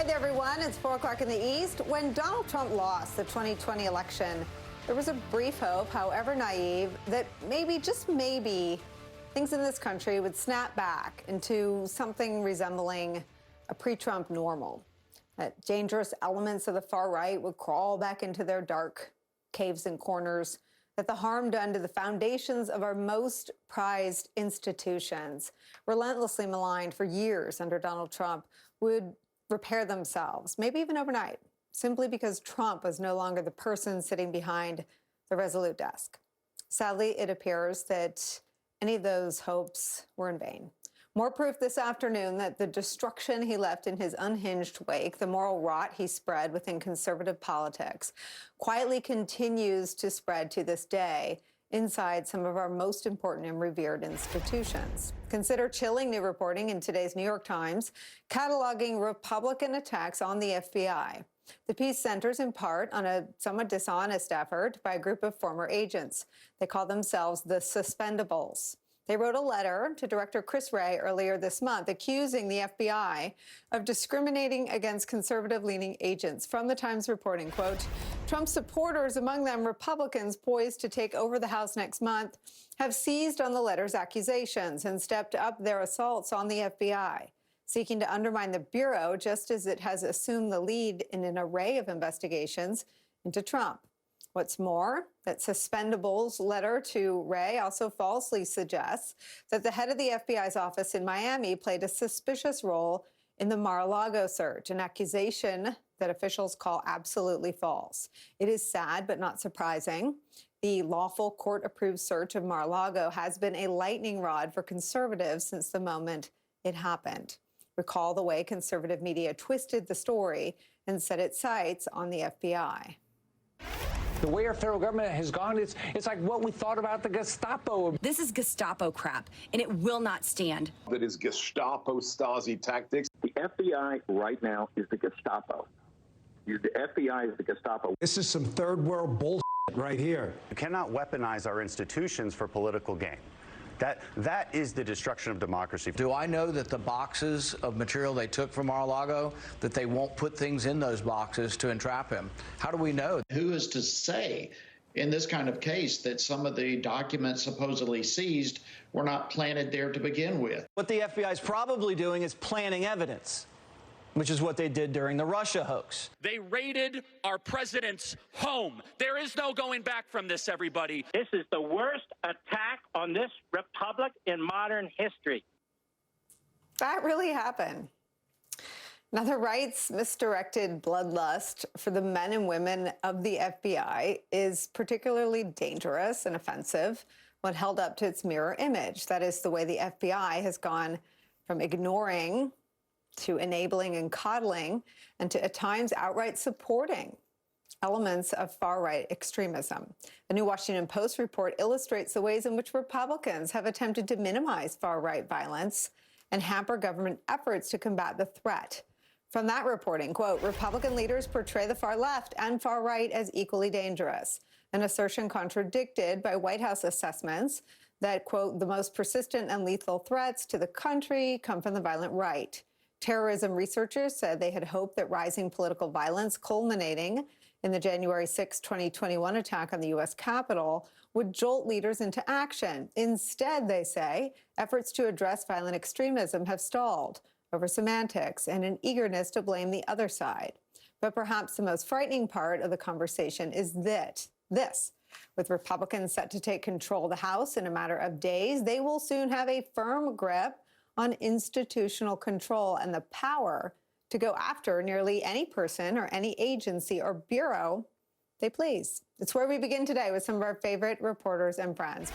Hi there, everyone. It's 4 o'clock in the East. When Donald Trump lost the 2020 election, there was a brief hope, however naive, that maybe, just maybe, things in this country would snap back into something resembling a pre-Trump normal. That dangerous elements of the far right would crawl back into their dark caves and corners, that the harm done to the foundations of our most prized institutions, relentlessly maligned for years under Donald Trump, would repair themselves, maybe even overnight, simply because Trump was no longer the person sitting behind the Resolute desk. Sadly, it appears that any of those hopes were in vain. More proof this afternoon that the destruction he left in his unhinged wake, the moral rot he spread within conservative politics, quietly continues to spread to this day inside some of our most important and revered institutions. Consider chilling new reporting in today's New York Times, cataloging Republican attacks on the FBI. The piece centers in part on a somewhat dishonest effort by a group of former agents. They call themselves the Suspendables. They wrote a letter to Director Chris Wray earlier this month accusing the FBI of discriminating against conservative-leaning agents. From the Times reporting, quote, Trump supporters, among them Republicans poised to take over the House next month, have seized on the letter's accusations and stepped up their assaults on the FBI, seeking to undermine the Bureau just as it has assumed the lead in an array of investigations into Trump. What's more, that Suspendables' letter to Wray also falsely suggests that the head of the FBI's office in Miami played a suspicious role in the Mar-a-Lago search, an accusation that officials call absolutely false. It is sad, but not surprising. The lawful court-approved search of Mar-a-Lago has been a lightning rod for conservatives since the moment it happened. Recall the way conservative media twisted the story and set its sights on the FBI. The way our federal government has gone, it's like what we thought about the Gestapo. This is Gestapo crap, and it will not stand. That is Gestapo Stasi tactics. The FBI right now is the Gestapo. The FBI is the Gestapo. This is some third world bullshit right here. You cannot weaponize our institutions for political gain. That is the destruction of democracy. Do I know that the boxes of material they took from Mar-a-Lago, that they won't put things in those boxes to entrap him? How do we know? Who is to say in this kind of case that some of the documents supposedly seized were not planted there to begin with? What the FBI is probably doing is planting evidence, which is what they did during the Russia hoax. They raided our president's home. There is no going back from this, everybody. This is the worst attack on this republic in modern history. That really happened. Now, the right's misdirected bloodlust for the men and women of the FBI is particularly dangerous and offensive when held up to its mirror image. That is the way the FBI has gone from ignoring to enabling and coddling, and to at times outright supporting elements of far-right extremism. A new Washington Post report illustrates the ways in which Republicans have attempted to minimize far-right violence and hamper government efforts to combat the threat. From that reporting, quote, Republican leaders portray the far left and far right as equally dangerous, an assertion contradicted by White House assessments that, quote, the most persistent and lethal threats to the country come from the violent right. Terrorism researchers said they had hoped that rising political violence culminating in the January 6, 2021 attack on the U.S. Capitol would jolt leaders into action. Instead, they say, efforts to address violent extremism have stalled over semantics and an eagerness to blame the other side. But perhaps the most frightening part of the conversation is this. With Republicans set to take control of the House in a matter of days, they will soon have a firm grip on institutional control and the power to go after nearly any person or any agency or bureau they please. It's where we begin today with some of our favorite reporters and friends.